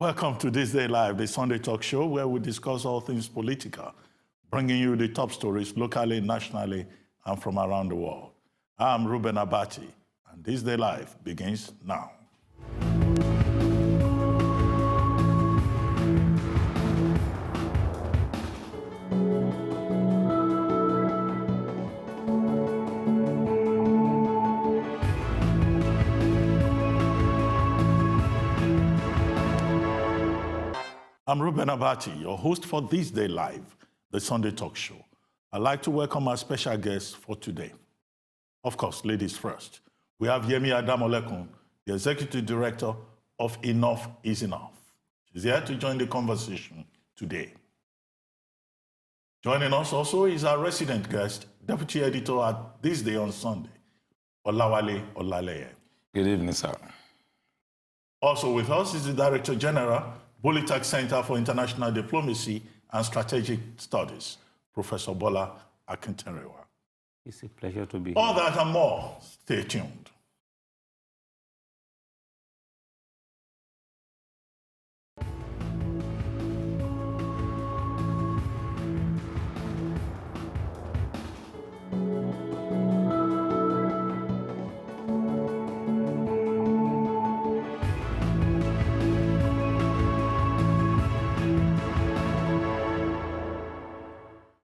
Welcome to This Day Live, the Sunday talk show where we discuss all things political, bringing you the top stories locally, nationally, and from around the world. I'm Ruben Abati, and This Day Live begins now. I'm Ruben Abati, your host for This Day Live, the Sunday talk show. I'd like to welcome our special guest for today. Of course, ladies first. We have Yemi Adamolekun, the Executive Director of Enough is Enough. She's here to join the conversation today. Joining us also is our resident guest, Deputy Editor at This Day on Sunday, Olawale Olaleye. Good evening, sir. Also with us is the Director General, Polytech Center for International Diplomacy and Strategic Studies, Professor Bola Akinterewa. It's a pleasure to be here. All that and more, stay tuned.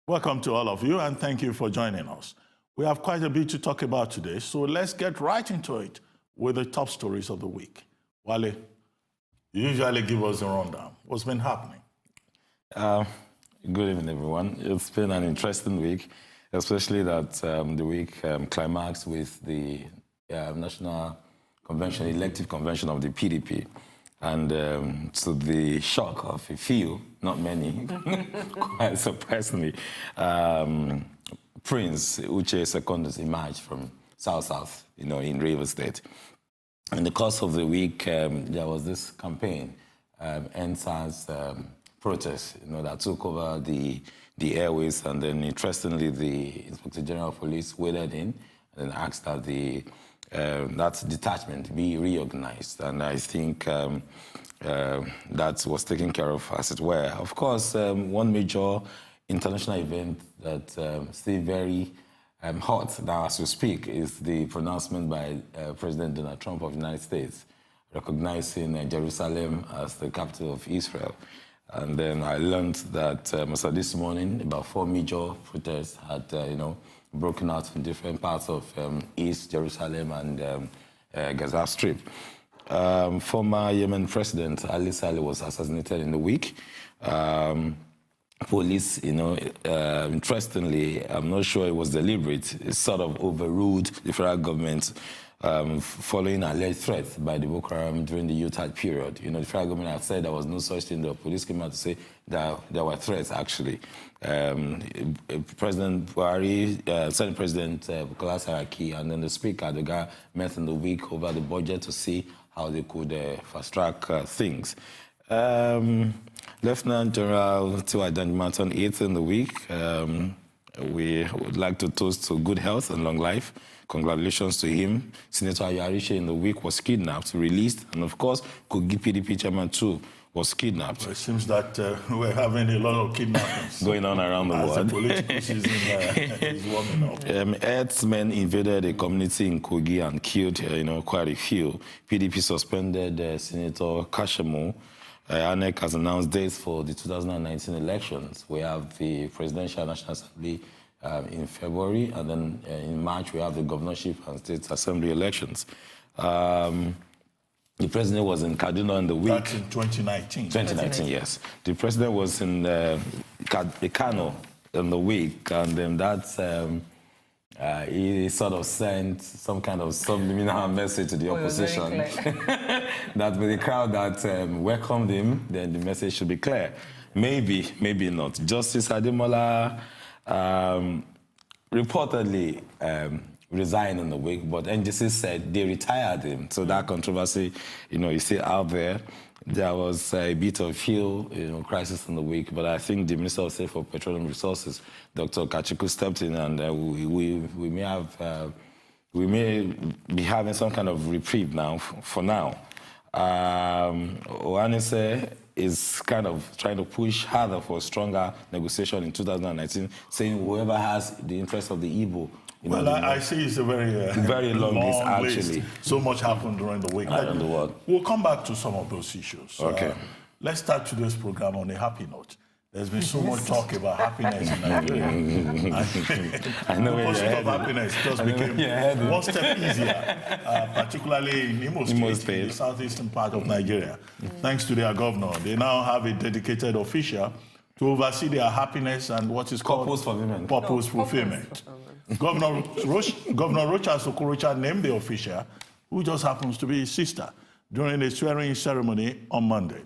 Welcome to all of you, and thank you for joining us. We have quite a bit to talk about today, so let's get right into it with the top stories of the week. Wale, you usually give us a rundown. What's been happening? Good evening, everyone. It's been an interesting week, especially that the week climaxed with the National Convention, elective convention of the PDP. And to the shock of a few, not many, quite surprisingly, Prince Uche Secondus emerged from South, in Rivers State. In the course of the week, there was this campaign, NSAS protest, that took over the airways, and then interestingly, the Inspector General of Police waded in and asked that that detachment be reorganized, and I think that was taken care of as it were. Of course, one major international event that's still very hot now as we speak is the pronouncement by President Donald Trump of the United States, recognizing Jerusalem as the capital of Israel. And then I learned that this morning, about 4 major protests had, broken out in different parts of East Jerusalem and Gaza Strip. Former Yemen President Ali Saleh was assassinated in the week. Police, interestingly, I'm not sure it was deliberate, it sort of overruled the federal government following alleged threats by the Boko Haram during the Utah period. The federal government had said there was no such thing. The police came out to say that there were threats, actually. President Buhari, Senate President Bukola Saraki, and then the Speaker, the guy met in the week over the budget to see how they could fast-track things. Lieutenant General Tiwa Danjuma turned 8 in the week. We would like to toast to good health and long life. Congratulations to him. Senator Ayarishe in the week was kidnapped, released, and of course, Kogi PDP chairman too was kidnapped. Well, it seems that we're having a lot of kidnappings going on around the world. As the political season is warming up. Herdsmen invaded a community in Kogi and killed, quite a few. PDP suspended Senator Kashemu. ANEC has announced dates for the 2019 elections. We have the Presidential National Assembly in February, and then in March we have the governorship and state assembly elections. The president was in Kaduna in the week. That's in 2019. 2019, yes. The president was in Kano in the week, and then that's he sort of sent some kind of subliminal message to the opposition that with the crowd that welcomed him, then the message should be clear. Maybe, maybe not. Justice Ademola reportedly resigned in the week, but NGC said they retired him. So that controversy, is still out there. There was a bit of fuel, crisis in the week, but I think the Minister of State for Petroleum Resources, Dr. Kachiku, stepped in, and we may be having some kind of reprieve now, for now. Oanise is kind of trying to push harder for a stronger negotiation in 2019, saying whoever has the interest of the Igbo. Well, I see it's a very long list, actually. So much happened during the week. Around the world. We'll come back to some of those issues. Okay. Let's start today's program on a happy note. There's been so much talk about happiness in Nigeria. I know the pursuit of happiness just became one step easier, particularly in Imo State, in the southeastern part of Nigeria. Thanks to their governor, they now have a dedicated official to oversee their happiness and what is called purpose fulfillment. Governor Rocha's Okorocha named the official, who just happens to be his sister, during a swearing ceremony on Monday.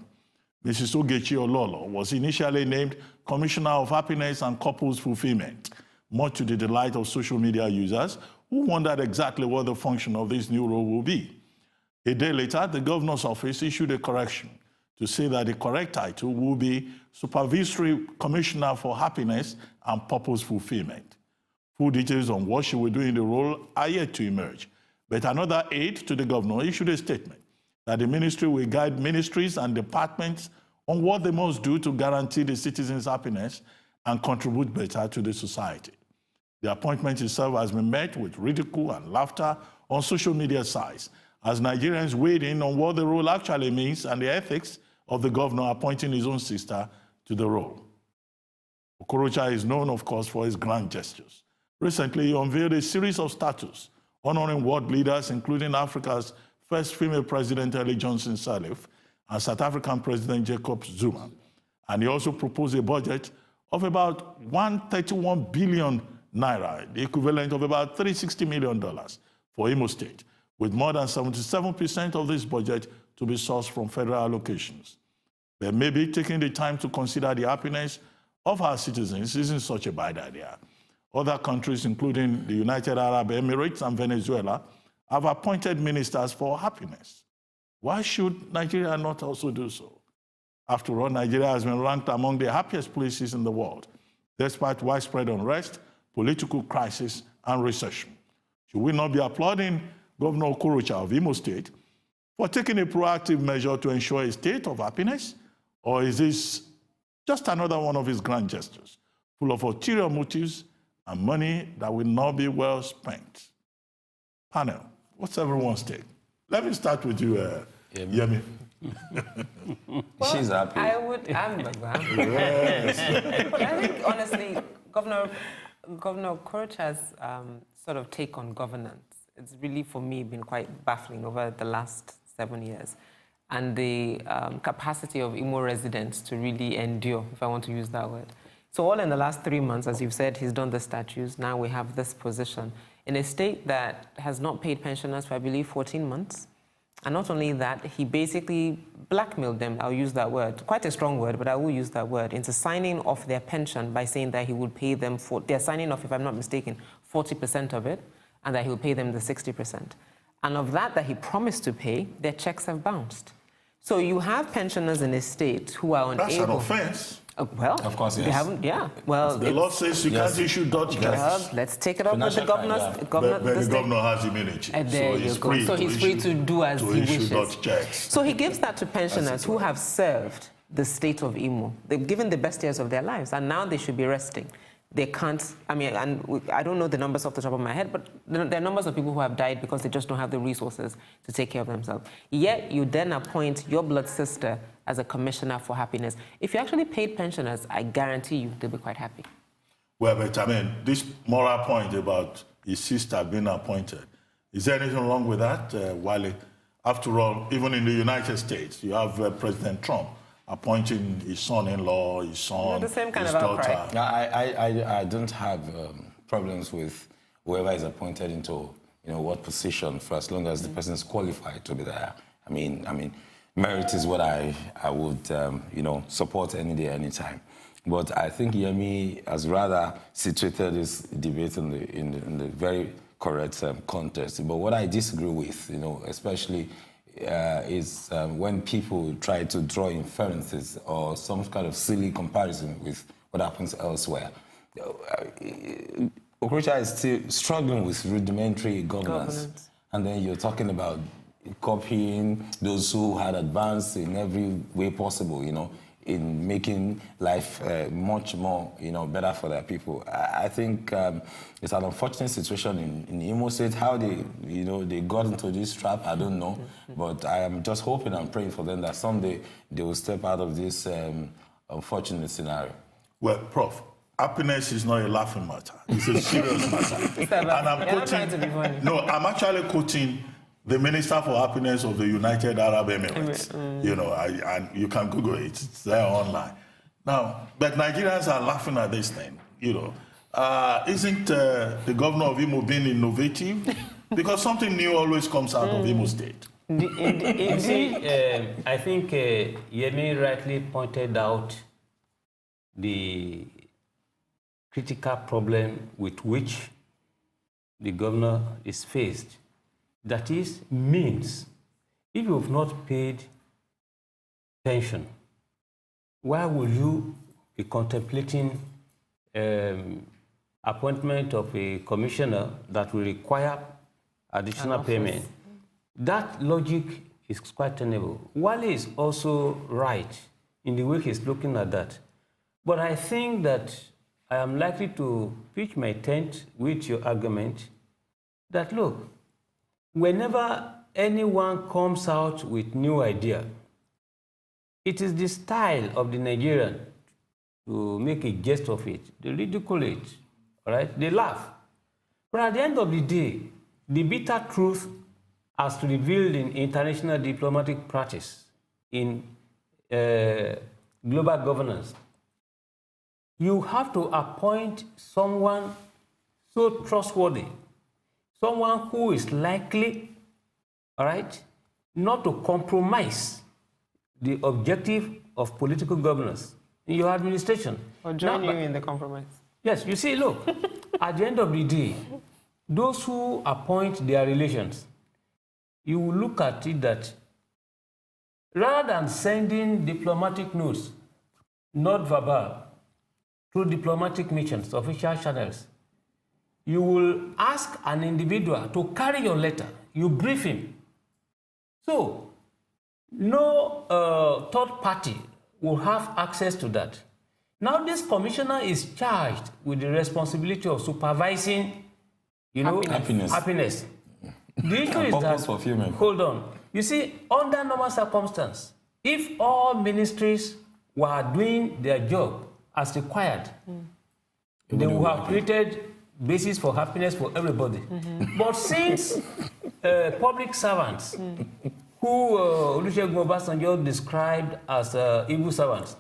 Mrs. Ogechi Ololo was initially named Commissioner of Happiness and Couples Fulfillment, much to the delight of social media users who wondered exactly what the function of this new role will be. A day later, the governor's office issued a correction to say that the correct title will be Supervisory Commissioner for Happiness and Purpose Fulfillment. Full details on what she will do in the role are yet to emerge, but another aide to the governor issued a statement that the ministry will guide ministries and departments on what they must do to guarantee the citizens' happiness and contribute better to the society. The appointment itself has been met with ridicule and laughter on social media sites as Nigerians weighed in on what the role actually means and the ethics of the governor appointing his own sister to the role. Okorocha is known, of course, for his grand gestures. Recently, he unveiled a series of statues honoring world leaders, including Africa's first female president, Ellen Johnson Sirleaf, and South African President Jacob Zuma. And he also proposed a budget of about 131 billion naira, the equivalent of about $360 million for Imo State, with more than 77% of this budget to be sourced from federal allocations. But maybe taking the time to consider the happiness of our citizens isn't such a bad idea. Other countries, including the United Arab Emirates and Venezuela, have appointed ministers for happiness. Why should Nigeria not also do so? After all, Nigeria has been ranked among the happiest places in the world, despite widespread unrest, political crisis, and recession. Should we not be applauding Governor Okorocha of Imo State for taking a proactive measure to ensure a state of happiness? Or is this just another one of his grand gestures, full of ulterior motives and money that will not be well spent? Panel, what's everyone's take? Let me start with you, Yemi. Well, she's happy. I'm yes. But I think, honestly, Governor Okorocha's sort of take on governance, it's really, for me, been quite baffling over the last 7 years. And the capacity of Imo residents to really endure, if I want to use that word. So all in the last 3 months, as you've said, he's done the statues. Now we have this position in a state that has not paid pensioners for, I believe, 14 months. And not only that, he basically blackmailed them, I'll use that word, quite a strong word, but I will use that word, into signing off their pension by saying that he would pay them, they're signing off, if I'm not mistaken, 40% of it, and that he'll pay them the 60%. And of that he promised to pay, their checks have bounced. So you have pensioners in a state who are unable... That's an offense. Well, of course, yes. They haven't, yeah. Well, the law says you can't issue Dutch checks. Well, let's take it up with the governor. But the governor has immunity. There you go. So he's free to do as he wishes. Dutch checks. So he gives that to pensioners who have served the state of Imo. They've given the best years of their lives, and now they should be resting. They can't, I mean, and I don't know the numbers off the top of my head, but there are numbers of people who have died because they just don't have the resources to take care of themselves. Yet you then appoint your blood sister as a commissioner for happiness. If you actually paid pensioners, I guarantee you they'll be quite happy. Well, but I mean, this moral point about his sister being appointed, is there anything wrong with that, Wale? After all, even in the United States, you have President Trump appointing his son-in-law, his son, the same kind his of daughter. outcry. I don't have problems with whoever is appointed into what position, for as long as the person is qualified to be there. I mean, merit is what I would support any day, anytime. But I think Yemi has rather situated this debate in the very correct context. But what I disagree with, especially is when people try to draw inferences or some kind of silly comparison with what happens elsewhere. Okorocha is still struggling with rudimentary governance. And then you're talking about, copying those who had advanced in every way possible, in making life much more, better for their people. I think it's an unfortunate situation in Imo State. How they got into this trap, I don't know. But I am just hoping and praying for them that someday they will step out of this unfortunate scenario. Well, Prof, happiness is not a laughing matter. It's a serious matter. And I'm actually quoting the Minister for Happiness of the United Arab Emirates. And you can Google it. It's there online. Now, but Nigerians are laughing at this thing. Isn't the governor of Imo being innovative? Because something new always comes out of Imo State. You see, I think Yemi rightly pointed out the critical problem with which the governor is faced. That is, means, if you have not paid pension, why will you be contemplating appointment of a commissioner that will require additional payment? That logic is quite tenable. Wale is also right in the way he's looking at that. But I think that I am likely to pitch my tent with your argument that, look, whenever anyone comes out with new idea, it is the style of the Nigerian to make a jest of it. They ridicule it, all right? They laugh. But at the end of the day, the bitter truth as revealed in international diplomatic practice, in global governance, you have to appoint someone so trustworthy, someone who is likely, all right, not to compromise the objective of political governance in your administration. Or join you in the compromise. Yes, you see, look, at the end of the day, those who appoint their relations, you will look at it that rather than sending diplomatic notes, not verbal, through diplomatic missions, official channels, you will ask an individual to carry your letter. You brief him. So, no third party will have access to that. Now, this commissioner is charged with the responsibility of supervising, happiness. The issue is that, hold on. You see, under normal circumstances, if all ministries were doing their job as required, they would have created basis for happiness for everybody. But since public servants, who Olusegun Obasanjo described as evil servants,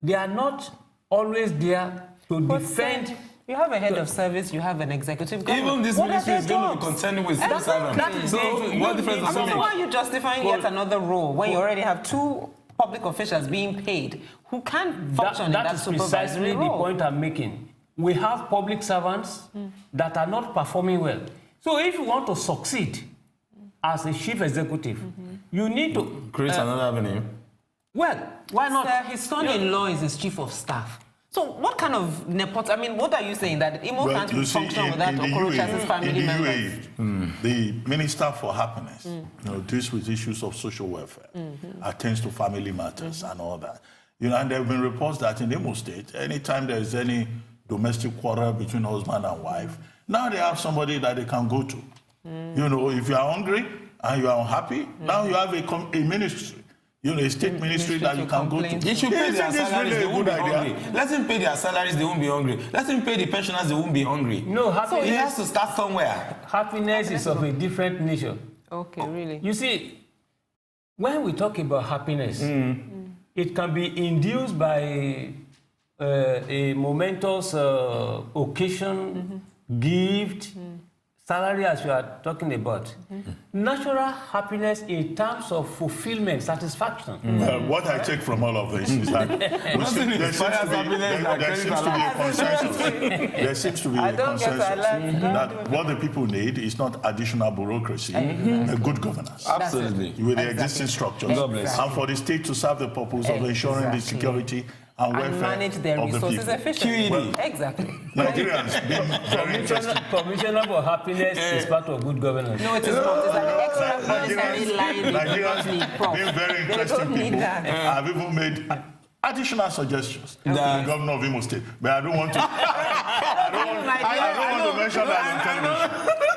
they are not always there to defend. You have a head of service, you have an executive government. Even this ministry is going to be contending with civil servants. So what difference does it make? Why are you justifying yet another role when you already have two public officials being paid who can't function in that supervisory role? That is precisely the point I'm making. We have public servants that are not performing well. So if you want to succeed as a chief executive, you need to create another avenue. Well, why not? Sir, his son-in-law is his chief of staff. So what kind of nepotism? I mean, what are you saying? That Imo can't function without Okorocha's family members? The Minister for Happiness deals with issues of social welfare, attends to family matters and all that. And there have been reports that in Imo State, anytime there is any domestic quarrel between husband and wife, now they have somebody that they can go to. If you are hungry and you are unhappy, now you have a ministry. A state ministry that you can go to. They should pay their salaries, they won't be hungry. Let them pay their salaries, they won't be hungry. Let them pay the pensioners, they won't be hungry. No, happiness, so it has to start somewhere. Happiness is of a different nature. Okay, really? You see, when we talk about happiness, it can be induced by a momentous occasion, gift, salary, as you are talking about. Natural happiness in terms of fulfillment, satisfaction. What I take from all of this is that there seems to be a consensus that what the people need is not additional bureaucracy, a good governance. Absolutely. With the existing structures. And for the state to serve the purpose of ensuring the security and and welfare manage their of the resources people. efficiently. QED. Exactly. Nigerians being very interested. Commissioner for happiness is part of good governance. No, it is not. It's an extra monetary line they do not Nigerians need. Prof. being very They interesting don't need people that. have even made additional suggestions to the governor of Imo State. But I don't want to. I don't want to mention that on television.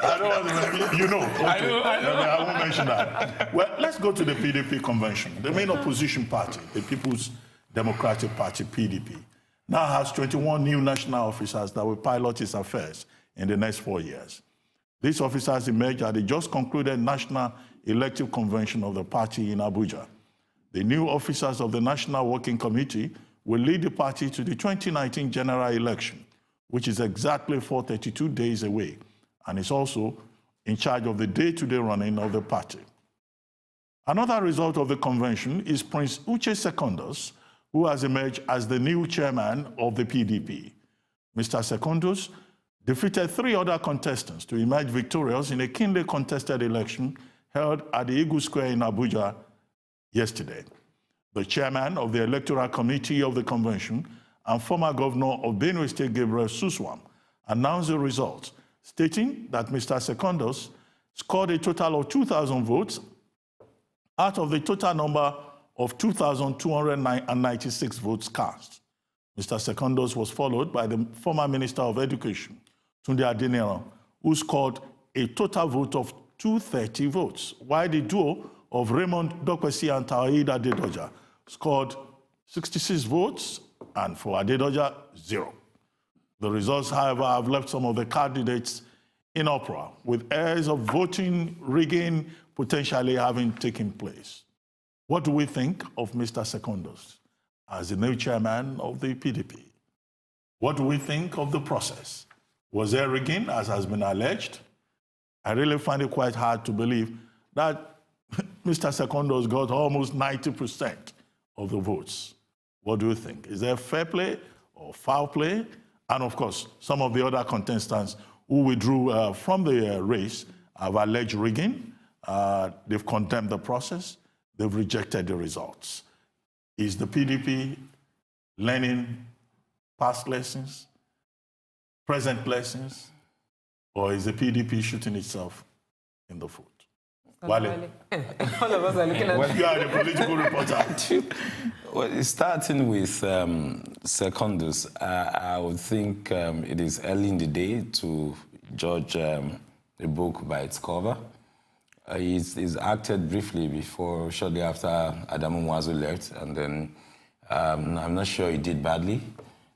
I don't want to. You know. Okay. I won't mention that. Well, let's go to the PDP convention. The main opposition party, the People's Democratic Party, PDP, now has 21 new national officers that will pilot its affairs in the next 4 years. These officers emerged at the just concluded National Elective Convention of the party in Abuja. The new officers of the National Working Committee will lead the party to the 2019 general election, which is exactly 432 days away, and is also in charge of the day-to-day running of the party. Another result of the convention is Prince Uche Secondus, who has emerged as the new chairman of the PDP. Mr. Secondus defeated 3 other contestants to emerge victorious in a keenly contested election held at the Eagle Square in Abuja yesterday. The chairman of the Electoral Committee of the convention and former governor of Benue State, Gabriel Suswam, announced the results, stating that Mr. Secondus scored a total of 2,000 votes out of the total number of 2,296 votes cast. Mr. Secondus was followed by the former Minister of Education, Tunde Adeniro, who scored a total vote of 230 votes, while the duo of Raymond Dokwesi and Taoid Adedoja scored 66 votes, and for Adedoja, 0. The results, however, have left some of the candidates in uproar, with airs of voting rigging potentially having taken place. What do we think of Mr. Secondus as the new chairman of the PDP? What do we think of the process? Was there rigging, as has been alleged? I really find it quite hard to believe that Mr. Secondus got almost 90% of the votes. What do you think? Is there fair play or foul play? And of course, some of the other contestants who withdrew from the race have alleged rigging. They've condemned the process. They've rejected the results. Is the PDP learning past lessons, present lessons, or is the PDP shooting itself in the foot? Wale. All of us are looking at You are the political reporter. Well, starting with Secondus, I would think it is early in the day to judge a book by its cover. He's acted briefly before, shortly after Adamu Mwazu left, and then I'm not sure he did badly.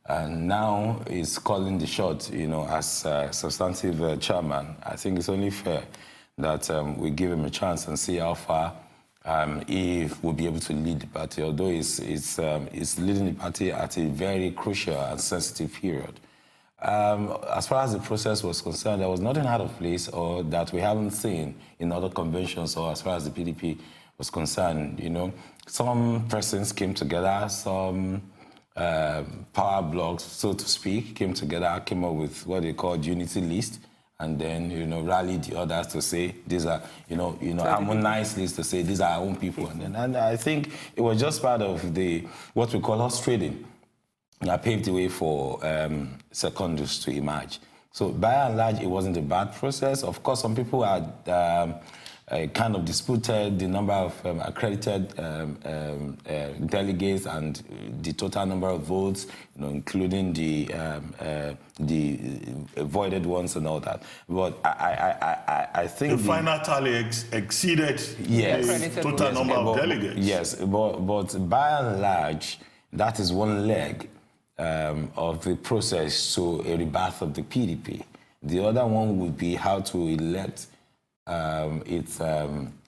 And now he's calling the shot, as substantive chairman. I think it's only fair that we give him a chance and see how far he will be able to lead the party, although he's leading the party at a very crucial and sensitive period. As far as the process was concerned, there was nothing out of place or that we haven't seen in other conventions, or as far as the PDP was concerned. Some persons came together, some power blocks, so to speak, came together, came up with what they called unity list, and then, rallied the others to say, these are, harmonized lists to say, these are our own people. And I think it was just part of what we call horse trading that paved the way for Secondus to emerge. So by and large, it wasn't a bad process. Of course, some people had kind of disputed the number of accredited delegates and the total number of votes, including the voided ones and all that. But I think the final tally exceeded the total number of delegates. Yes, but by and large, that is one leg of the process to a rebirth of the PDP. The other one would be how to elect its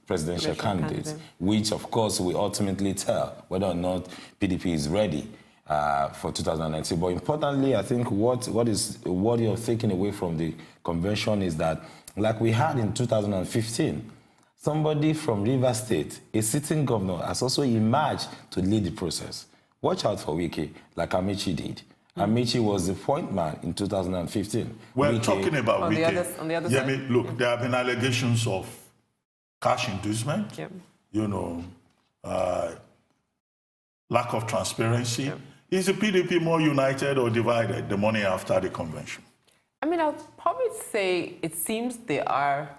presidential candidates, which of course will ultimately tell whether or not PDP is ready for 2019. But importantly, I think what you're taking away from the convention is that, like we had in 2015, somebody from Rivers State, a sitting governor, has also emerged to lead the process. Watch out for Wike, like Amici did. Amici was the point man in 2015. We're talking about on Wike. the other side. Look, there have been allegations of cash inducement, lack of transparency. Is the PDP more united or divided the morning after the convention? I mean, I'll probably say it seems they are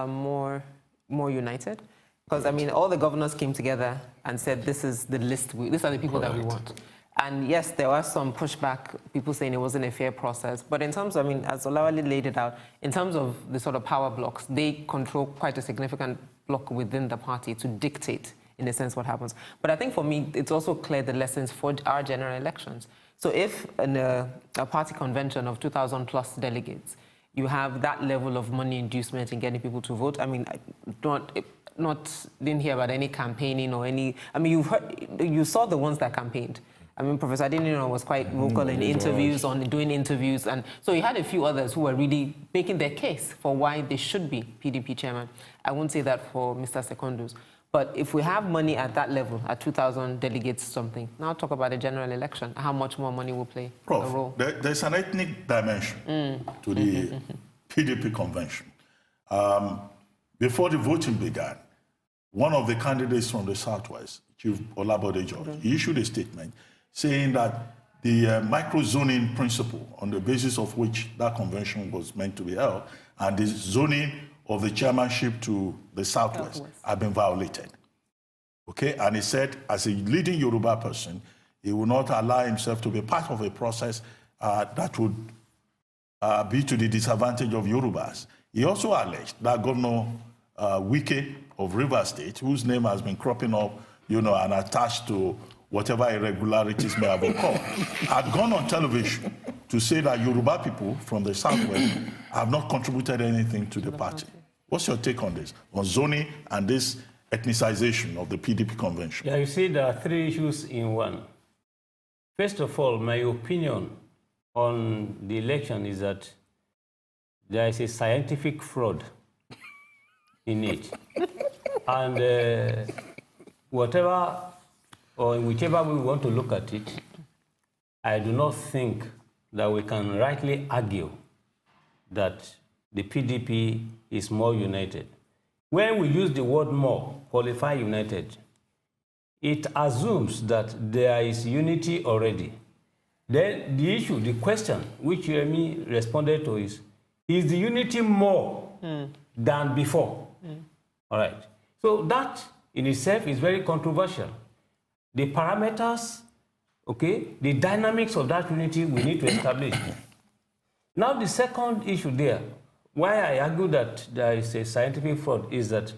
more united. Because, I mean, all the governors came together and said, this is the list, these are the people that we want. And yes, there was some pushback, people saying it wasn't a fair process. But in terms of, I mean, as Olawale laid it out, in terms of the sort of power blocks, they control quite a significant block within the party to dictate, in a sense, what happens. But I think for me, it's also clear the lessons for our general elections. So if in a party convention of 2,000 plus delegates, you have that level of money inducement in getting people to vote, I mean, didn't hear about any campaigning or any, I mean, you saw the ones that campaigned. I mean, Professor Adeniran was quite vocal in interviews, doing interviews, and so you had a few others who were really making their case for why they should be PDP chairman. I won't say that for Mr. Secondus, but if we have money at that level, at 2,000 delegates something, now talk about a general election, how much more money will play a role? There's an ethnic dimension to the PDP convention. Before the voting began, one of the candidates from the Southwest, Chief Olabode George, he issued a statement saying that the micro-zoning principle on the basis of which that convention was meant to be held and the zoning of the chairmanship to the Southwest have been violated. Okay, and he said, as a leading Yoruba person, he will not allow himself to be part of a process that would be to the disadvantage of Yorubas. He also alleged that Governor Wike of Rivers State, whose name has been cropping up, you know, and attached to whatever irregularities may have occurred, had gone on television to say that Yoruba people from the Southwest have not contributed anything to the party. What's your take on this, on zoning and this ethnicization of the PDP convention? Yeah, you see, there are three issues in one. First of all, my opinion on the election is that there is a scientific fraud in it. And whatever, or whichever way we want to look at it, I do not think that we can rightly argue that the PDP is more united. When we use the word more, qualify united, it assumes that there is unity already. Then the issue, the question, which Yemi responded to is the unity more than before? All right. So that in itself is very controversial. The parameters, okay, the dynamics of that unity we need to establish. Now the second issue there, why I argue that there is a scientific fraud is that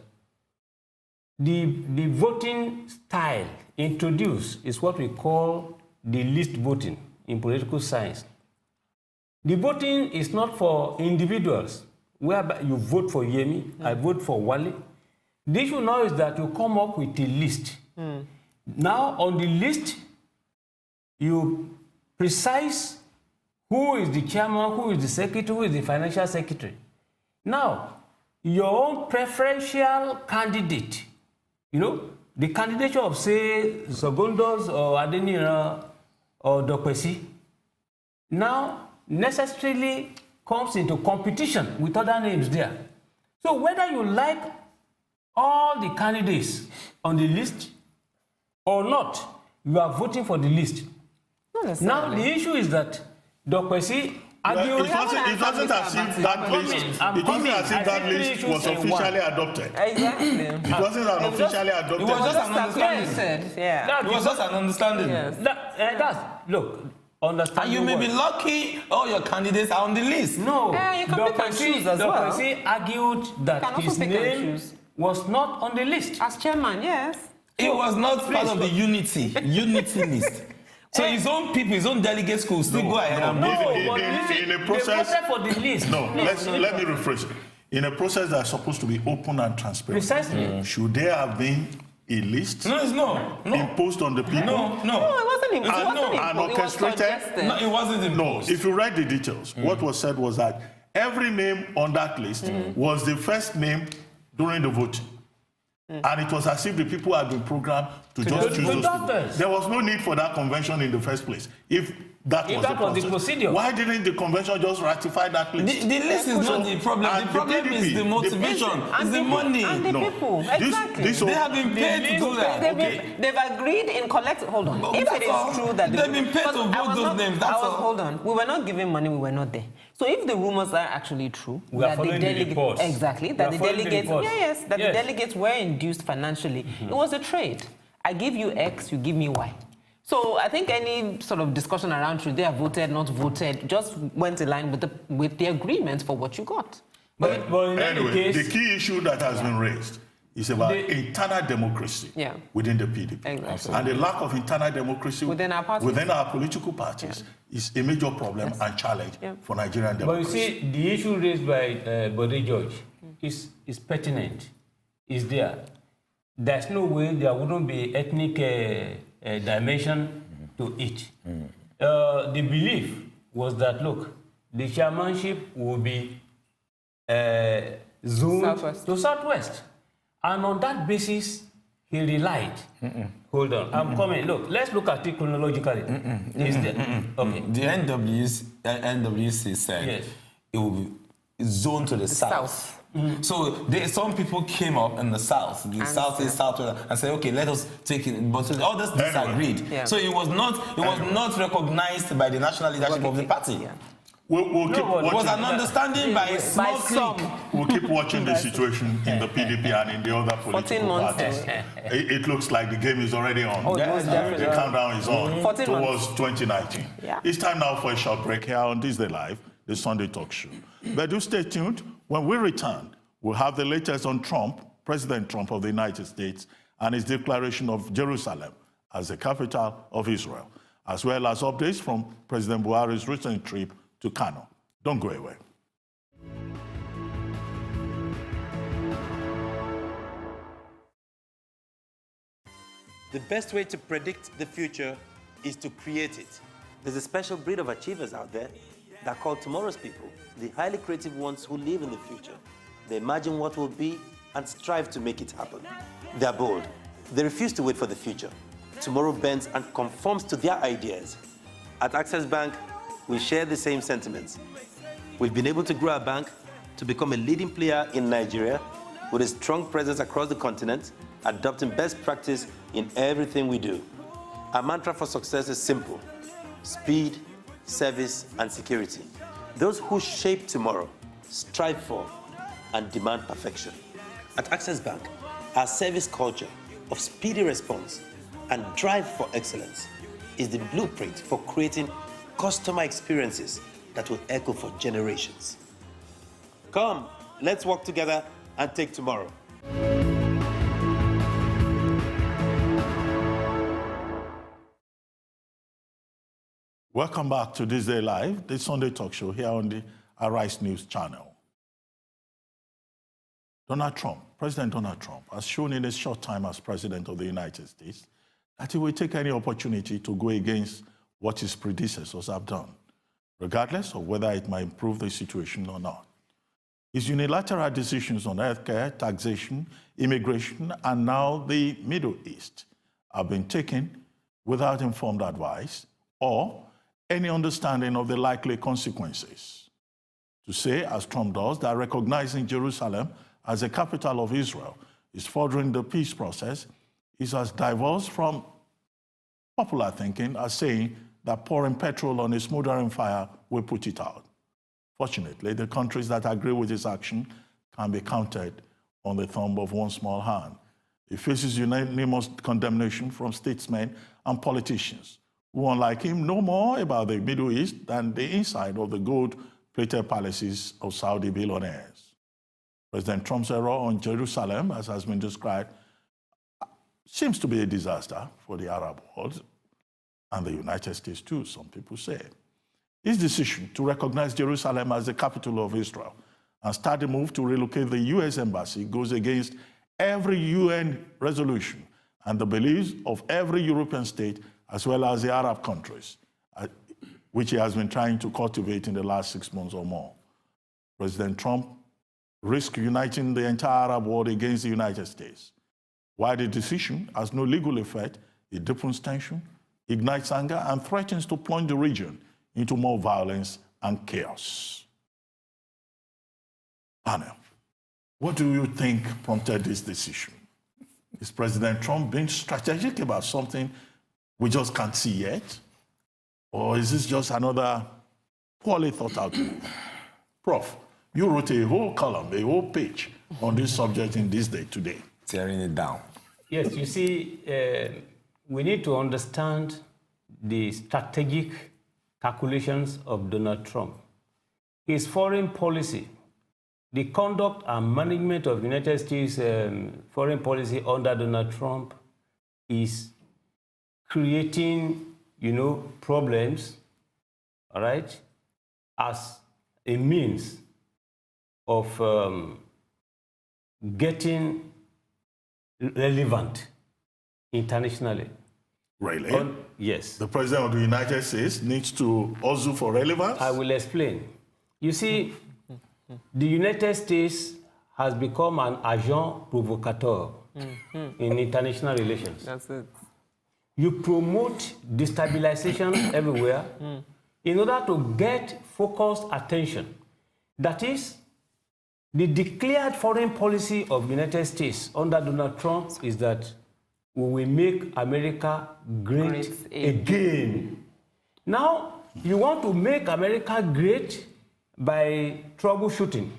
the voting style introduced is what we call the list voting in political science. The voting is not for individuals, whereby you vote for Yemi, I vote for Wale. The issue now is that you come up with a list. Now, on the list, you precise who is the chairman, who is the secretary, who is the financial secretary. Now, your own preferential candidate, you know, the candidature of, say, Sogondos or Adenira or Dokwesi, now necessarily comes into competition with other names there. So whether you like all the candidates on the list or not, you are voting for the list. Now the issue is that Dokwesi argued... It wasn't as if that list was officially adopted. Exactly. It wasn't an officially adopted It was just an understanding. Yeah. It was just an understanding. Yes. Look, understand. And you may be lucky all your candidates are on the list. No. You can pick and choose as well. Dokwesi argued that his name was not on the list. As chairman, yes. It was not part of the unity list. So his own people, his own delegates could still go ahead and in a process. They voted for the list. No, let me rephrase it. In a process that's supposed to be open and transparent. Precisely. Should there have been a list No. imposed on the people? No. No, it wasn't imposed. And orchestrated? No, it wasn't imposed. No, if you read the details, what was said was that every name on that list was the first name during the voting. And it was as if the people had been programmed to just choose those people. There was no need for that convention in the first place. If That If was that the was the process. procedure. Why didn't the convention just ratify that list? The list is not the problem. And The problem PDP, is the motivation. It's the money. And the people, exactly. They have been paid to do that. They've agreed in collective. Hold on. But If it that's is true that they've been paid to vote those names. That's all. Hold on. We were not giving money. We were not there. So if the rumors are actually true, We are following the reports. exactly, We that are the following the delegates, reports. the Yes. delegates were induced financially. It was a trade. I give you X, you give me Y. So I think any sort of discussion around should they have voted, not voted, just went in line with the agreement for what you got. But in any Anyway, case, the key issue that has been raised is about internal democracy within the PDP. Exactly. And the lack of internal democracy Within our parties. within our political parties is a major problem and challenge for Nigerian but you democracy. see, the issue raised by Bode George is pertinent, is there. There's no way there wouldn't be ethnic dimension to it. The belief was that, look, the chairmanship will be zoned Southwest. to Southwest. And on that basis, he relied. Hold on, I'm coming. Look, let's look at it chronologically. Is there? Okay. The NWC said Yes. it will be zoned to the south. So some people came up in the south, the southeast, southwest, and said, "Okay, let us take it." But others disagreed. Anyway. So it was not recognized by the national leadership of the party. We'll keep but It was watching. an understanding by a small clique. We'll keep watching the situation in the PDP and in the other 14 political months. parties. It looks like the game is already on. Oh, most definitely. The countdown is on 14 towards 2019. Yeah. It's time now for a short break here on This Day Live, the Sunday talk show. But do stay tuned. When we return, we'll have the latest on Trump, President Trump of the United States, and his declaration of Jerusalem as the capital of Israel, as well as updates from President Buhari's recent trip to Kano. Don't go away. The best way to predict the future is to create it. There's a special breed of achievers out there that are called tomorrow's people, the highly creative ones who live in the future. They imagine what will be and strive to make it happen. They're bold. They refuse to wait for the future. Tomorrow bends and conforms to their ideas. At Access Bank, we share the same sentiments. We've been able to grow our bank to become a leading player in Nigeria with a strong presence across the continent, adopting best practice in everything we do. Our mantra for success is simple: speed, service, and security. Those who shape tomorrow, strive for, and demand perfection. At Access Bank, our service culture of speedy response and drive for excellence is the blueprint for creating customer experiences that will echo for generations. Come, let's work together and take tomorrow. Welcome back to This Day Live, the Sunday talk show here on the Arise News channel. President Donald Trump, has shown in his short time as President of the United States that he will take any opportunity to go against what his predecessors have done, regardless of whether it might improve the situation or not. His unilateral decisions on healthcare, taxation, immigration, and now the Middle East have been taken without informed advice or any understanding of the likely consequences. To say, as Trump does, that recognizing Jerusalem as the capital of Israel is furthering the peace process is as diverse from popular thinking as saying that pouring petrol on a smoldering fire will put it out. Fortunately, the countries that agree with his action can be counted on the thumb of one small hand. He faces unanimous condemnation from statesmen and politicians who, unlike him, know more about the Middle East than the inside of the gold-plated palaces of Saudi billionaires. President Trump's error on Jerusalem, as has been described, seems to be a disaster for the Arab world and the United States too, some people say. His decision to recognize Jerusalem as the capital of Israel and start the move to relocate the U.S. embassy goes against every UN resolution and the beliefs of every European state as well as the Arab countries, which he has been trying to cultivate in the last 6 months or more. President Trump risked uniting the entire Arab world against the United States. While the decision has no legal effect, it deepens tension, ignites anger, and threatens to plunge the region into more violence and chaos. Panel, what do you think prompted this decision? Is President Trump being strategic about something we just can't see yet? Or is this just another poorly thought out move? Prof, you wrote a whole column, a whole page on this subject in This Day today. Tearing it down. Yes, you see, we need to understand the strategic calculations of Donald Trump. His foreign policy, the conduct and management of United States foreign policy under Donald Trump is creating, problems, all right, as a means of getting relevant internationally. Really? Yes. The President of the United States needs to hustle for relevance? I will explain. You see, the United States has become an agent provocateur in international relations. That's it. You promote destabilization everywhere in order to get focused attention. That is, the declared foreign policy of the United States under Donald Trump is that we will make America great again. Now, you want to make America great by troubleshooting.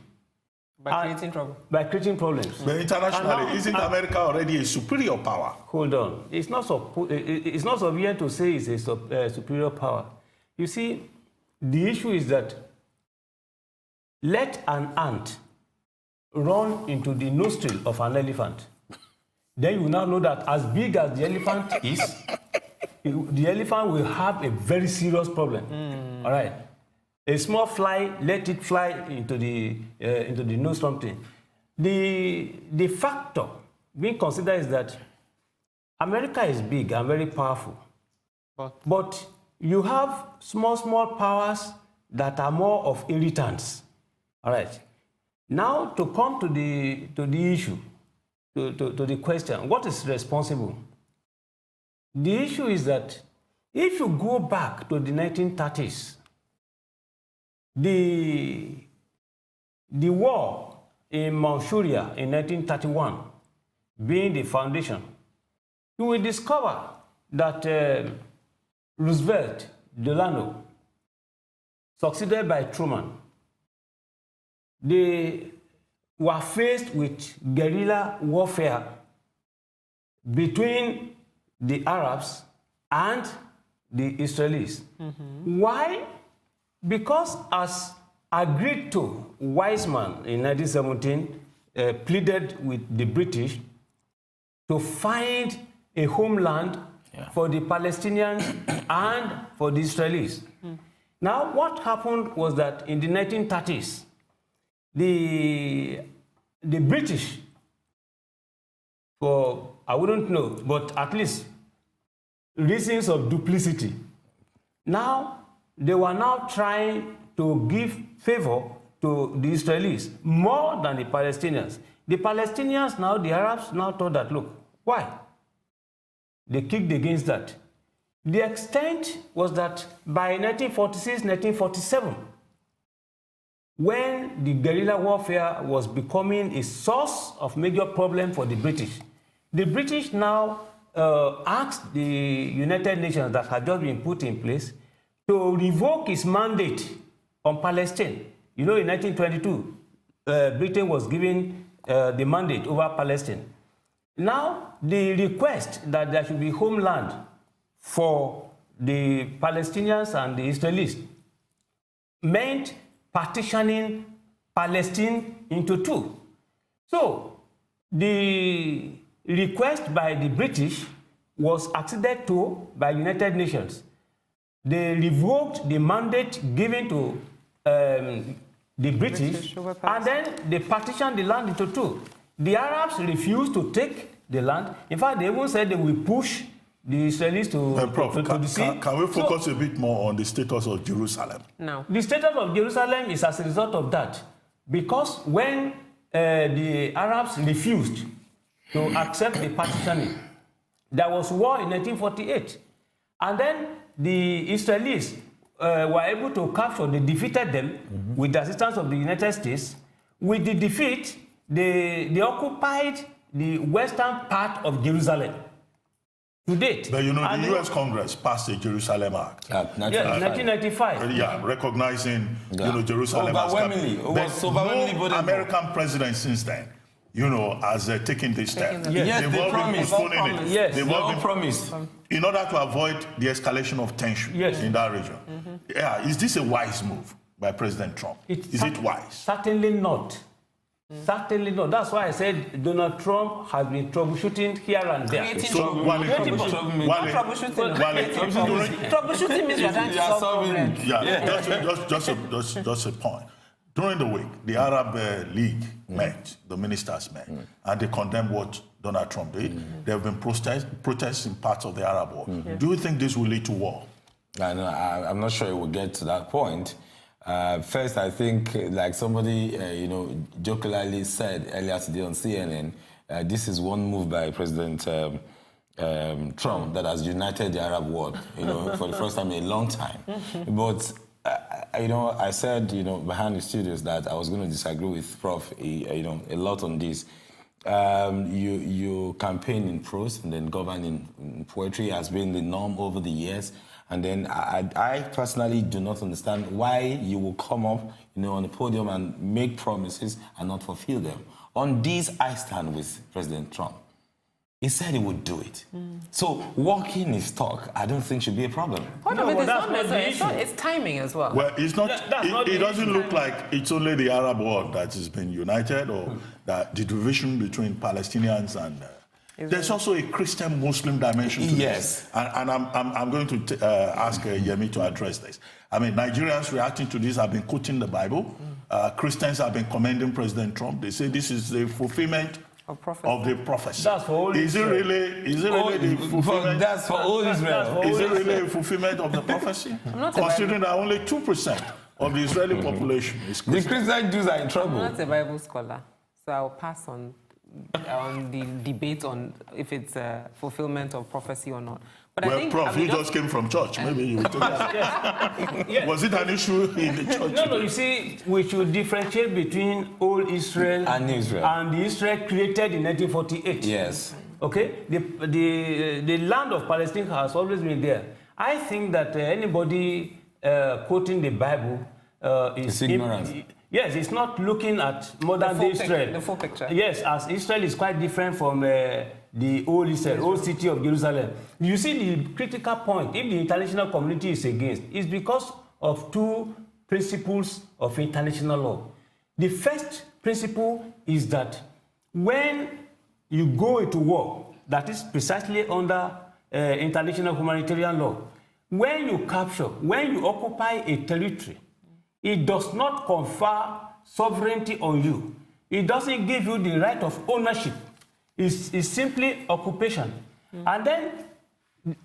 By creating trouble. By creating problems. But internationally, isn't America already a superior power? Hold on. It's not sufficient to say it's a superior power. You see, the issue is that let an ant run into the nostril of an elephant. Then you now know that as big as the elephant is, the elephant will have a very serious problem. All right. A small fly, let it fly into the nose something. The factor being considered is that America is big and very powerful, but you have small powers that are more of irritants. All right. Now to come to the issue, to the question, what is responsible? The issue is that if you go back to the 1930s, the war in Manchuria in 1931 being the foundation, you will discover that Roosevelt, Delano, succeeded by Truman, they were faced with guerrilla warfare between the Arabs and the Israelis. Why? Because as agreed to, Weizmann in 1917 pleaded with the British to find a homeland for the Palestinians and for the Israelis. Now, what happened was that in the 1930s, the British, for I wouldn't know, but at least reasons of duplicity, now they were now trying to give favor to the Israelis more than the Palestinians. The Palestinians now, the Arabs now thought that, look, why? They kicked against that. The extent was that by 1946, 1947, when the guerrilla warfare was becoming a source of major problem for the British now asked the United Nations that had just been put in place to revoke its mandate on Palestine. You know, in 1922, Britain was given the mandate over Palestine. Now, the request that there should be homeland for the Palestinians and the Israelis meant partitioning Palestine into two. So, the request by the British was acceded to by United Nations. They revoked the mandate given to the British, and then they partitioned the land into two. The Arabs refused to take the land. In fact, they even said they will push the Israelis to the sea. Can we focus a bit more on the status of Jerusalem? No. The status of Jerusalem is as a result of that. Because when the Arabs refused to accept the partitioning, there was war in 1948. And then the Israelis were able to capture, they defeated them with the assistance of the United States. With the defeat, they occupied the western part of Jerusalem to date. But you know, And the U.S. Congress passed the Jerusalem Act. Yes, 1995. Yeah, recognizing you know, Jerusalem as Overwhelmingly. capital. It was But overwhelmingly no voted for. American president since then, you know, has taken this step. Taking the- Yes, They've they all been promised. postponing it. Yes. They've They all all been promised. in order to avoid the escalation of tension Yes. in that region. Yeah, is this a wise move by President Trump? Is it wise? Certainly not. Certainly not. That's why I said Donald Trump has been troubleshooting here and there. Creating So, trouble. Wale, Troublemaking. Not troubleshooting. Wale, Troubleshooting means you're trying to You are solve solving- problems. yeah, just a point. During the week, the Arab League met, the ministers met, and they condemned what Donald Trump did. There have been protests in parts of the Arab world. Do you think this will lead to war? I'm not sure it will get to that point. First, I think, like somebody, jokingly said earlier today on CNN, this is one move by President Trump that has united the Arab world, for the first time in a long time. But, I said, behind the studios that I was going to disagree with Prof, a lot on this. You campaign in prose and then govern in poetry has been the norm over the years. And then I personally do not understand why you will come up, on the podium and make promises and not fulfill them. On this, I stand with President Trump. He said he would do it. So walking his talk, I don't think should be a problem. Part No, of it but is that's not not the necessarily, issue. it's timing as well. Well, it's not. That's not It the doesn't issue. look like it's only the Arab world that has been united, or that the division between Palestinians and. There's also a Christian-Muslim dimension to Yes. this, and I'm going to ask Yemi to address this. I mean, Nigerians reacting to this have been quoting the Bible. Christians have been commending President Trump. They say this is the fulfillment Of prophecy. of the prophecy. That's for all Is it Israel. really? Is it really the fulfillment? That's for all Israel. Is it really a fulfillment of the prophecy? not a Considering that only 2% of the Israeli population is The Christian. Christian Jews are in I'm trouble. not a Bible scholar, so I'll pass on the debate on if it's a fulfillment of prophecy or not. But Well, I think, Prof, you just came from church. Maybe you take that. Yes. Was it an issue in the church? No, you see, we should differentiate between old Israel And Israel. and the Israel created in 1948. Yes. Okay? The land of Palestine has always been there. I think that anybody quoting the Bible is It's ignorant. Yes, it's not looking at modern day Israel. The full picture. Yes, as Israel is quite different from the old Israel, old city of Jerusalem. You see the critical point, if the international community is against, is because of two principles of international law. The first principle is that when you go into war, that is precisely under international humanitarian law, when you capture, when you occupy a territory, it does not confer sovereignty on you. It doesn't give you the right of ownership. It's simply occupation. And then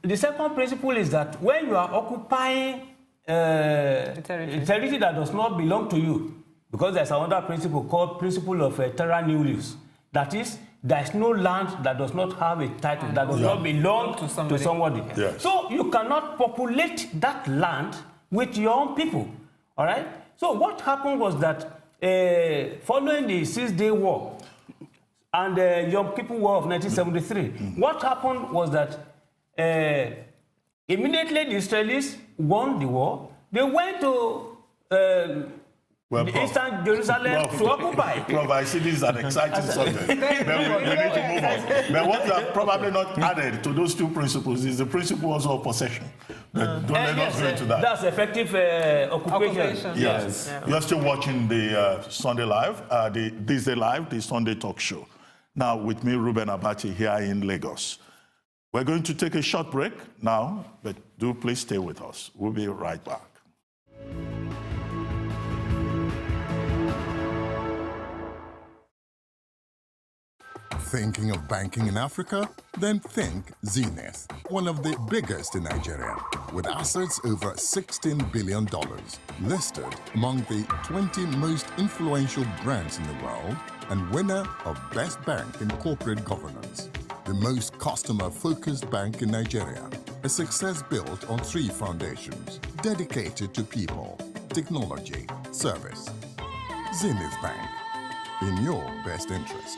the second principle is that when you are occupying a territory that does not belong to you, because there's another principle called principle of terra nullius. That is, there is no land that does not have a title, that does not belong to somebody. Yes. So you cannot populate that land with your own people. All right? So what happened was that following the Six-Day War and the Yom Kippur War of 1973, what happened was that immediately the Israelis won the war. They went to Well, the Prof, Eastern Jerusalem to occupy. Prof, I see this is an exciting subject. But we need to move on. But what you have probably not added to those two principles is the principle also of possession. But don't let us go into that. That's effective occupation. Yes. You're still watching the Sunday Live, This Day Live, the Sunday talk show. Now with me, Ruben Abachi, here in Lagos. We're going to take a short break now, but do please stay with us. We'll be right back. Thinking of banking in Africa? Then think Zenith, one of the biggest in Nigeria, with assets over $16 billion, listed among the 20 most influential brands in the world, and winner of Best Bank in Corporate Governance, the most customer-focused bank in Nigeria. A success built on 3 foundations dedicated to people, technology, service. Zenith Bank, in your best interest.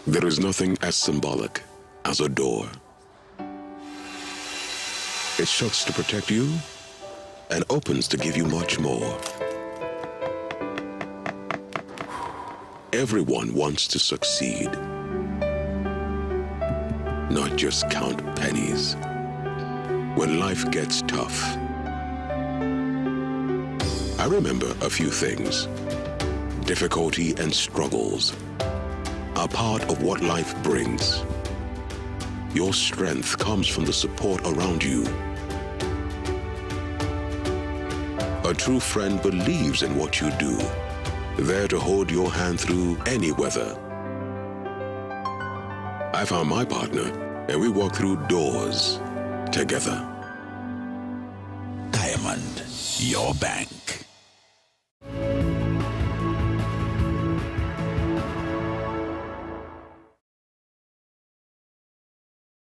There is nothing as symbolic as a door. It shuts to protect you and opens to give you much more. Everyone wants to succeed, not just count pennies. When life gets tough, I remember a few things. Difficulty and struggles are part of what life brings. Your strength comes from the support around you. A true friend believes in what you do, there to hold your hand through any weather. I found my partner, and we walked through doors together. Diamond, your bank.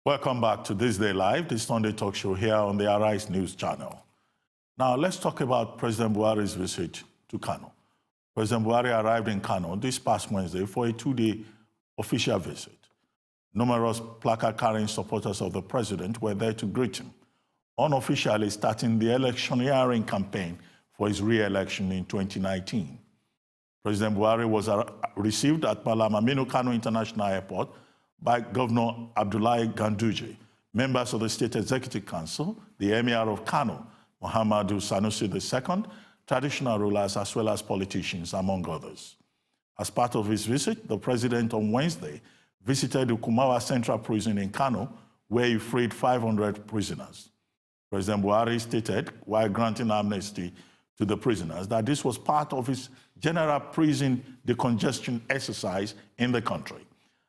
Welcome back to This Day Live, the Sunday talk show here on the Arise News channel. Now, let's talk about President Buhari's visit to Kano. President Buhari arrived in Kano this past Wednesday for a 2-day official visit. Numerous placard-carrying supporters of the president were there to greet him, unofficially starting the electioneering campaign for his re-election in 2019. President Buhari was received at Malam Aminu Kano International Airport by Governor Abdullahi Ganduje, members of the State Executive Council, the Emir of Kano, Muhammadu Sanusi II, traditional rulers, as well as politicians, among others. As part of his visit, the president on Wednesday visited the Kumawa Central Prison in Kano, where he freed 500 prisoners. President Buhari stated, while granting amnesty to the prisoners, that this was part of his general prison decongestion exercise in the country,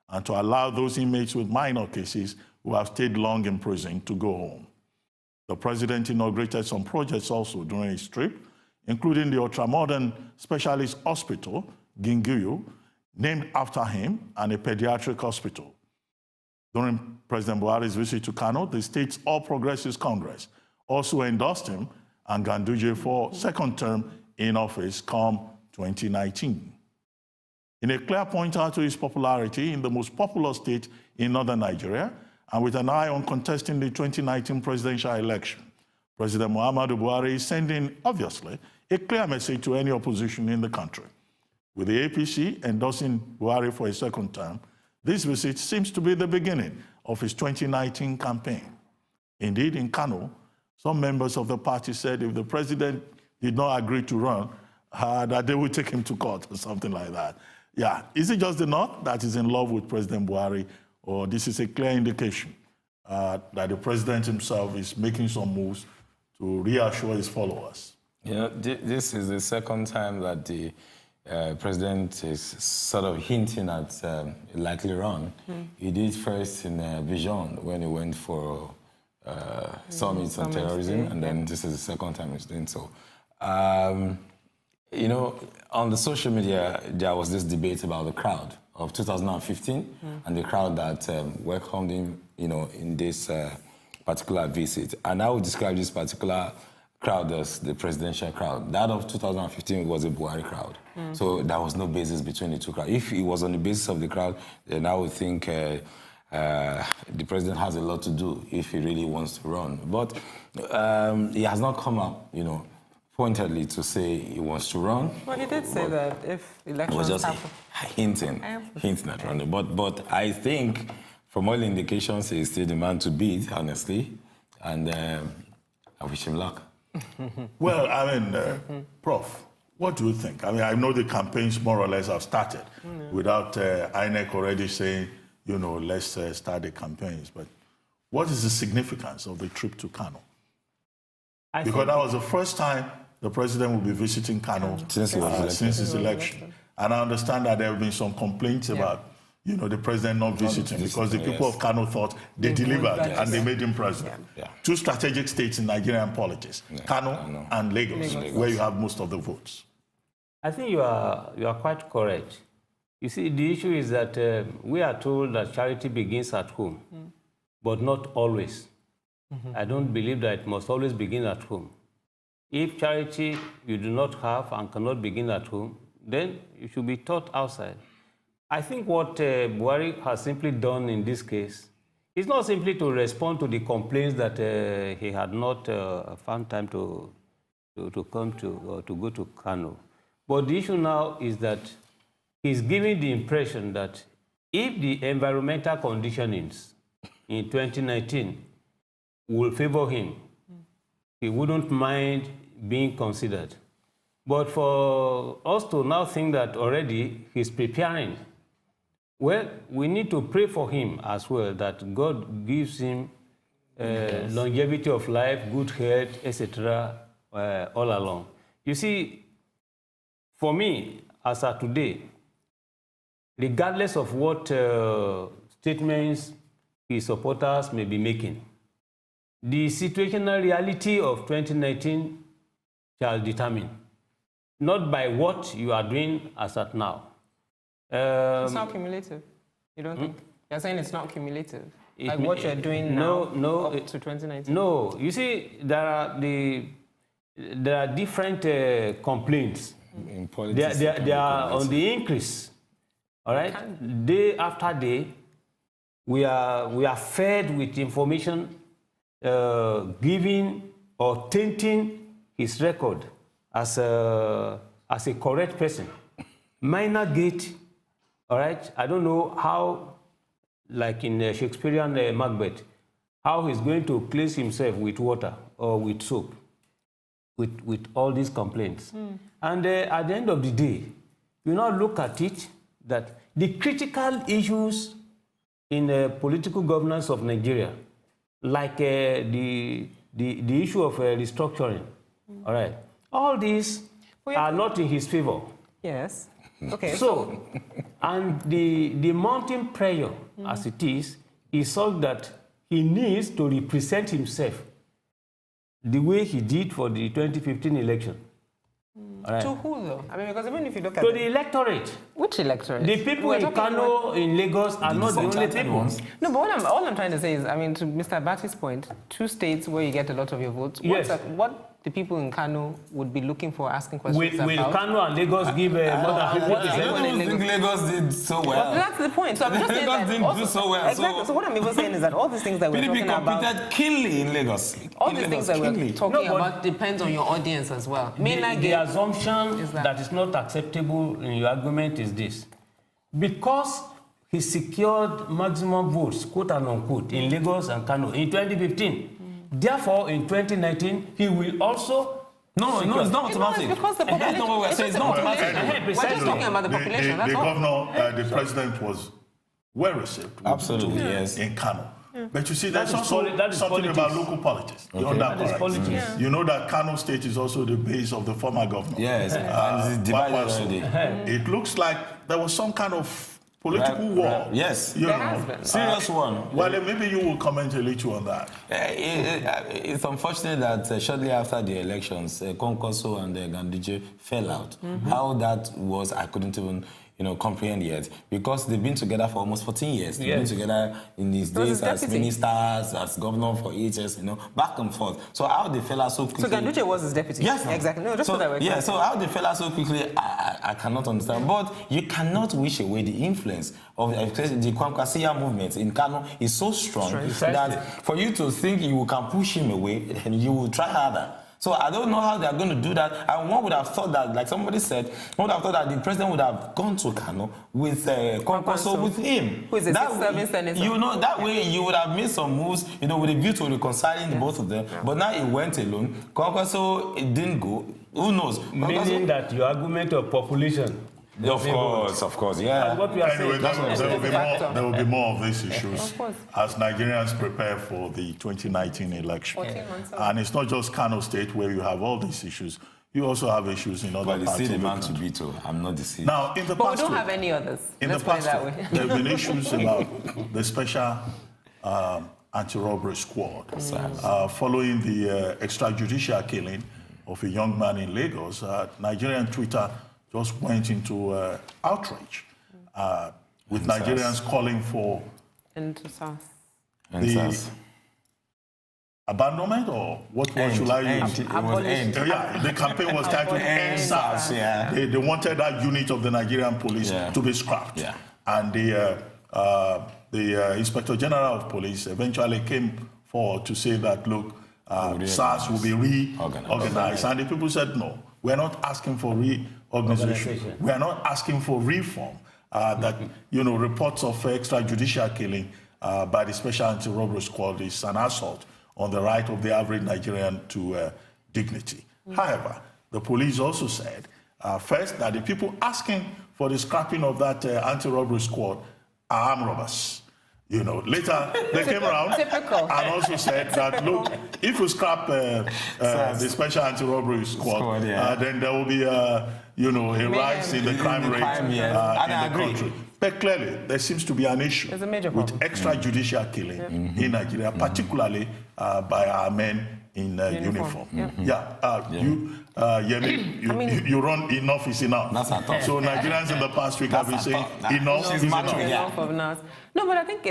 and to allow those inmates with minor cases who have stayed long in prison to go home. The president inaugurated some projects also during his trip, including the ultramodern specialist hospital, Ginguyu, named after him, and a pediatric hospital. During President Buhari's visit to Kano, the state's All Progressives Congress also endorsed him and Ganduje for second term in office come 2019. In a clear pointer to his popularity in the most populous state in northern Nigeria, and with an eye on contesting the 2019 presidential election, President Muhammadu Buhari is sending, obviously, a clear message to any opposition in the country. With the APC endorsing Buhari for a second term, this visit seems to be the beginning of his 2019 campaign. Indeed, in Kano, some members of the party said if the president did not agree to run, that they would take him to court or something like that. Yeah, is it just the North that is in love with President Buhari, or this is a clear indication that the president himself is making some moves to reassure his followers? You know, this is the second time that the president is sort of hinting at a likely run. He did first in Bijan when he went for summits on terrorism, and then this is the second time he's doing so. You know, on the social media, there was this debate about the crowd of 2015 and the crowd that welcomed him, you know, in this particular visit. And I would describe this particular crowd as the presidential crowd. That of 2015 was a Buhari crowd. So there was no basis between the two crowds. If it was on the basis of the crowd, then I would think the president has a lot to do if he really wants to run. But he has not come up, you know, pointedly to say he wants to run. Well, he did say that if elections was just happen. hinting at running. But I think, from all indications, he's still the man to beat, honestly. And I wish him luck. Well, I mean, Prof, what do you think? I mean, I know the campaigns more or less have started without INEC already saying, you know, let's start the campaigns. But what is the significance of the trip to Kano? Because that was the first time the president will be visiting Kano since his election. And I understand that there have been some complaints about, you know, the president not visiting because the people of Kano thought they delivered and they made him president. Two strategic states in Nigerian politics, Kano and Lagos, where you have most of the votes. I think you are quite correct. You see, the issue is that we are told that charity begins at home, but not always. I don't believe that it must always begin at home. If charity you do not have and cannot begin at home, then you should be taught outside. I think what Buhari has simply done in this case is not simply to respond to the complaints that he had not found time to come to or to go to Kano. But the issue now is that he's giving the impression that if the environmental conditionings in 2019 will favor him, he wouldn't mind being considered. But for us to now think that already he's preparing, well, we need to pray for him as well, that God gives him longevity of life, good health, etc., all along. You see, for me, as of today, regardless of what statements his supporters may be making, the situational reality of 2019 shall determine, not by what you are doing as at now. It's not cumulative, you don't think? You're saying it's not cumulative? Like what you're doing now up to 2019? No, you see, there are different complaints. In politics, They are on the increase, all right? Day after day, we are fed with information giving or tainting his record as a correct person. Minor gate, all right? I don't know how, like in Shakespearean Macbeth, how he's going to cleanse himself with water or with soap, with all these complaints. And at the end of the day, you now look at it that the critical issues in political governance of Nigeria, like the issue of restructuring, all right, all these are not in his favor. Yes. Okay. So, and the mounting pressure, as it is such that he needs to represent himself the way he did for the 2015 election. All right. To who, though? I mean, because even if you look at To the electorate. Which electorate? The people in Kano, in Lagos, are not the only people. No, but all I'm trying to say is, I mean, to Mr. Abati's point, 2 states where you get a lot of your votes. Yes. What the people in Kano would be looking for, asking questions Will about? Kano and Lagos give more than 50%? I don't think Lagos did so well. But that's the point. So I'm just saying Lagos that didn't also, do so well. Exactly. So what I'm even saying is that all these things that we're PDP talking about, competed keenly in Lagos. all these things that we're talking No, but about depends on your audience as well. The assumption that is not acceptable in your argument is this. Because he secured maximum votes, quote and unquote, in Lagos and Kano in 2015, therefore in 2019, he will also... No, it's not automatic. Because the population, That's not what we're saying. It's not automatic. We're just talking about the population. The That's all. governor, the president was well received. Absolutely, yes. In Kano. But you see, there's That is also something politics. about local politics. Okay. You're That is correct. politics. Yeah. You know that Kano State is also the base of the former governor. Yes, and it's divided already. It looks like there was some kind of political war. Yes. You There know. has been. Serious one. Well, maybe you will comment a little on that. It's unfortunate that shortly after the elections, Konkoso and Ganduje fell out. How that was, I couldn't even comprehend yet, because they've been together for almost 14 years. They've been together in these days as ministers, as governor for HS, back and forth. So how they fell out so quickly? So Ganduje was his deputy? Yes. Exactly. No, just so that we're clear. so how they fell out so quickly, I cannot understand. But you cannot wish away the influence of the Kwankwasia movement in Kano is so strong that for you to think you can push him away, and you will try harder. So I don't know how they are going to do that. And one would have thought that, like somebody said, one would have thought that the president would have gone to Kano with Kwankwaso with him. Who is a 6'7" senator. That way you would have made some moves, with a view to reconciling both of them. Yeah. But now he went alone. Kwankwaso didn't go. Who knows? Meaning that your argument of population. Of course, yeah. What we are Anyway, saying, there will be more of these issues as Nigerians prepare for the 2019 election. 14 months and it's not just Kano State where you have all these issues. You also have issues in other parts of the country. But the man to beat, I'm not deceived. Now, in the but past we don't have any others. In the past, there have been issues about the special anti-robbery squad following the extrajudicial killing of a young man in Lagos. Nigerian Twitter just went into outrage with Nigerians calling for Into SARS. the abandonment, or what word should I use? It was end. Yeah, the campaign was titled End SARS. Yeah. They wanted that unit of the Nigerian police to be scrapped. Yeah. And the Inspector General of Police eventually came forward to say that, look, SARS will be reorganized. And the people said, no, we're not asking for reorganization. We are not asking for reform. That, reports of extrajudicial killing by the Special Anti-Robbery Squad is an assault on the right of the average Nigerian to dignity. However, the police also said, first, that the people asking for the scrapping of that anti-robbery squad are armed robbers. Later they came around and also said that, look, if we scrap the Special Anti-Robbery Squad, then there will be a rise in the crime rate in the country. But clearly, there seems to be an issue with extrajudicial killing in Nigeria, particularly by our men in uniform. You run enough is enough. So Nigerians in the past week have been saying enough is enough. No, but I think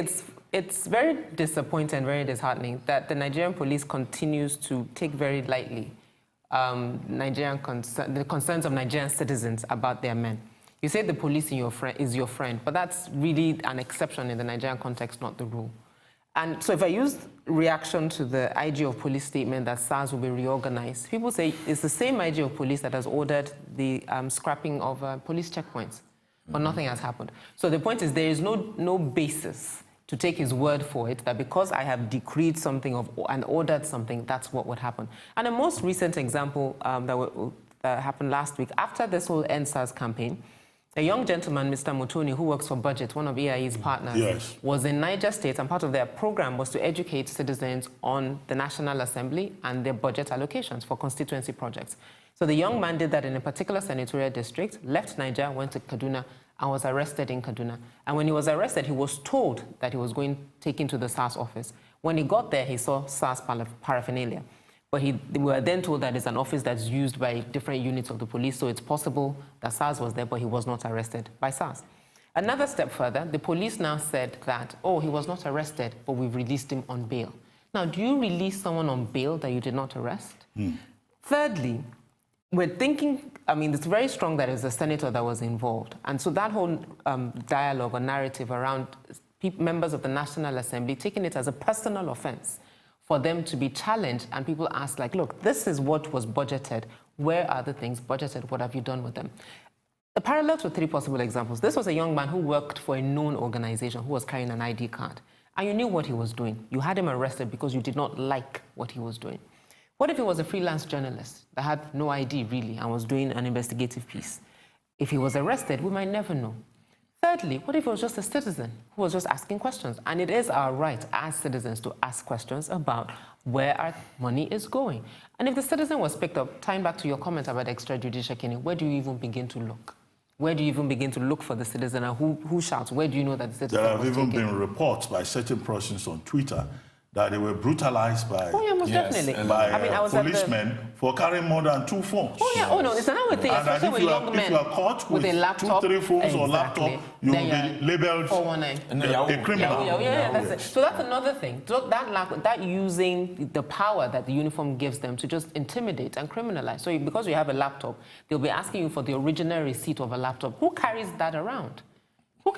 it's very disappointing, very disheartening that the Nigerian police continues to take very lightly the concerns of Nigerian citizens about their men. You say the police is your friend, but that's really an exception in the Nigerian context, not the rule. And so if I use reaction to the IG of police statement that SARS will be reorganized, people say it's the same IG of police that has ordered the scrapping of police checkpoints, but nothing has happened. So the point is there is no basis to take his word for it, that because I have decreed something and ordered something, that's what would happen. And the most recent example that happened last week, after this whole End SARS campaign, a young gentleman, Mr. Mutoni, who works for Budget, one of AIE's partners, was in Niger State, and part of their program was to educate citizens on the National Assembly and their budget allocations for constituency projects. So the young man did that in a particular senatorial district, left Niger, went to Kaduna, and was arrested in Kaduna. And when he was arrested, he was told that he was taken to the SARS office. When he got there, he saw SARS paraphernalia. But we were then told that it's an office that's used by different units of the police, so it's possible that SARS was there, but he was not arrested by SARS. Another step further, the police now said that, oh, he was not arrested, but we've released him on bail. Now, do you release someone on bail that you did not arrest? Thirdly, we're thinking, it's very strong that it's a senator that was involved. And so that whole dialogue or narrative around members of the National Assembly taking it as a personal offense for them to be challenged, and people ask, like, look, this is what was budgeted. Where are the things budgeted? What have you done with them? The parallel to three possible examples. This was a young man who worked for a known organization who was carrying an ID card, and you knew what he was doing. You had him arrested because you did not like what he was doing. What if he was a freelance journalist that had no ID, really, and was doing an investigative piece? If he was arrested, we might never know. Thirdly, what if he was just a citizen who was just asking questions? And it is our right as citizens to ask questions about where our money is going. And if the citizen was picked up, tying back to your comment about extrajudicial killing, where do you even begin to look? Where do you even begin to look for the citizen, and who shouts? Where do you know that the citizen was There have even taken? been reports by certain persons on Twitter that they were brutalized by, definitely. policemen for carrying more than 2 phones. It's another thing, especially with young men. If you are caught with a laptop, 2, 3 phones or laptop, you will be labeled a criminal. That's it. So that's another thing. So that using the power that the uniform gives them to just intimidate and criminalize. So because you have a laptop, they'll be asking you for the original receipt of a laptop. Who carries that around?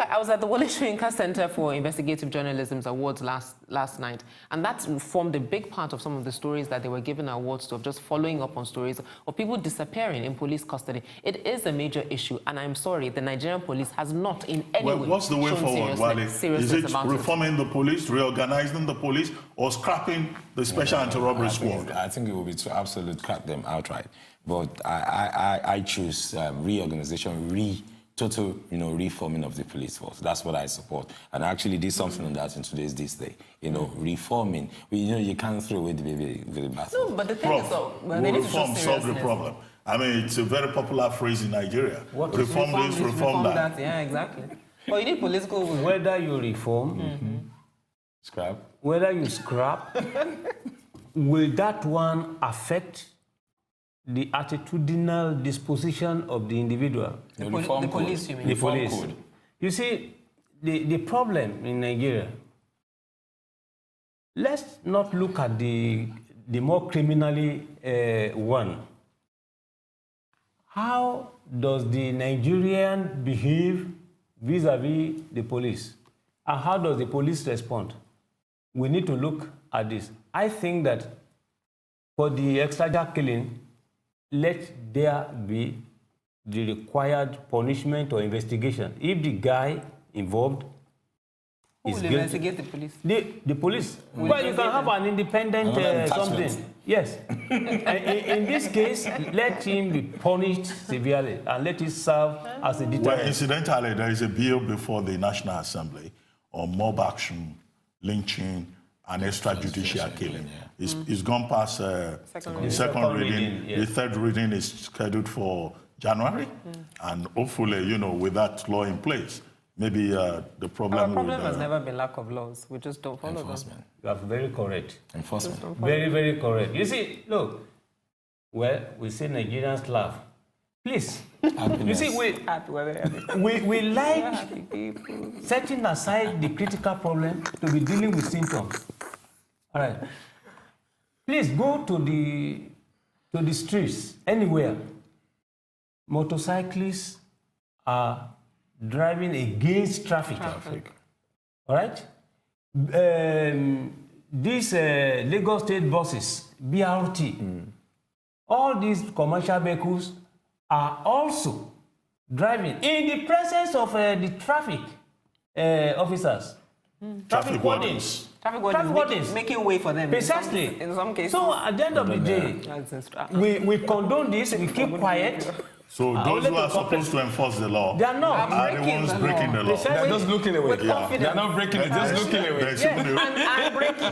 I was at the Wole Soyinka Center for Investigative Journalism's awards last night, and that formed a big part of some of the stories that they were given awards to, of just following up on stories of people disappearing in police custody. It is a major issue, and I'm sorry, the Nigerian police has not in any way what's the way forward, Wale? Is it reforming the police, reorganizing the police, or scrapping the Special Anti-Robbery Squad? I think it would be to absolutely crack them outright. But I choose reorganization, total, reforming of the police force. That's what I support. And I actually did something on that in today's This Day. Reforming. You can't throw away the baby with the bathwater. No, but the thing is, reform solve the problem. It's a very popular phrase in Nigeria. Reform this, reform that. Yeah, exactly. Well, you need political will. Whether you reform, Scrap. whether you scrap, will that one affect the attitudinal disposition of the individual? The police, you mean? The police. You see, the problem in Nigeria, let's not look at the more criminally one. How does the Nigerian behave vis-a-vis the police? And how does the police respond? We need to look at this. I think that for the extra killing, let there be the required punishment or investigation. If the guy involved Who will investigate the police? The police. Well, you can have an independent something. Yes. In this case, let him be punished severely and let it serve as a deterrent. Well, incidentally, there is a bill before the National Assembly on mob action, lynching, and extrajudicial killing. It's gone past the second reading. Yes. The third reading is scheduled for January. And hopefully, you know, with that law in place, maybe the problem Our problem will, has never been lack of laws. We just don't follow them. You are very correct. Enforcement. Very, very correct. You see, look, well, we say Nigerians laugh. Please. You see, we like setting aside the critical problem to be dealing with symptoms. All right. Please go to the streets, anywhere. Motorcyclists are driving against traffic. All right? These Lagos State buses, BRT, all these commercial vehicles are also driving in the presence of the traffic officers. traffic wardens. Traffic wardens making way for them. Precisely. In some cases. So at the end of the day, we condone this, we keep quiet. So those who are supposed to enforce the law They are not. are the ones breaking the law. They're just looking away. confidence. They're not breaking it, just looking away.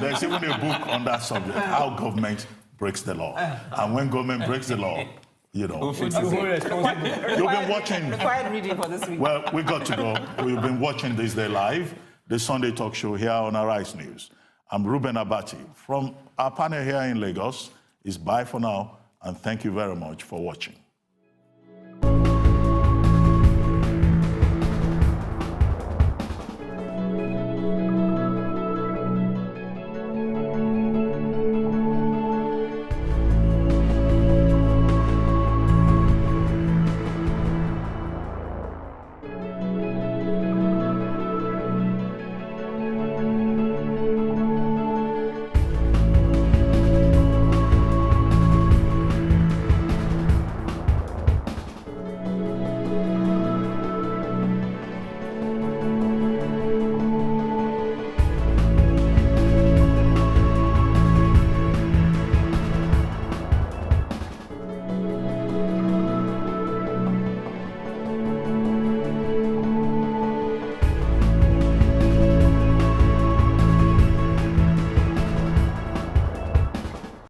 There's even a book on that subject, how government breaks the law. And when government breaks the law, you know, you've been watching. Required reading for this week. Well, we got to go. We've been watching This Day Live, the Sunday talk show here on Arise News. I'm Ruben Abati. From our panel here in Lagos, it's bye for now, and thank you very much for watching.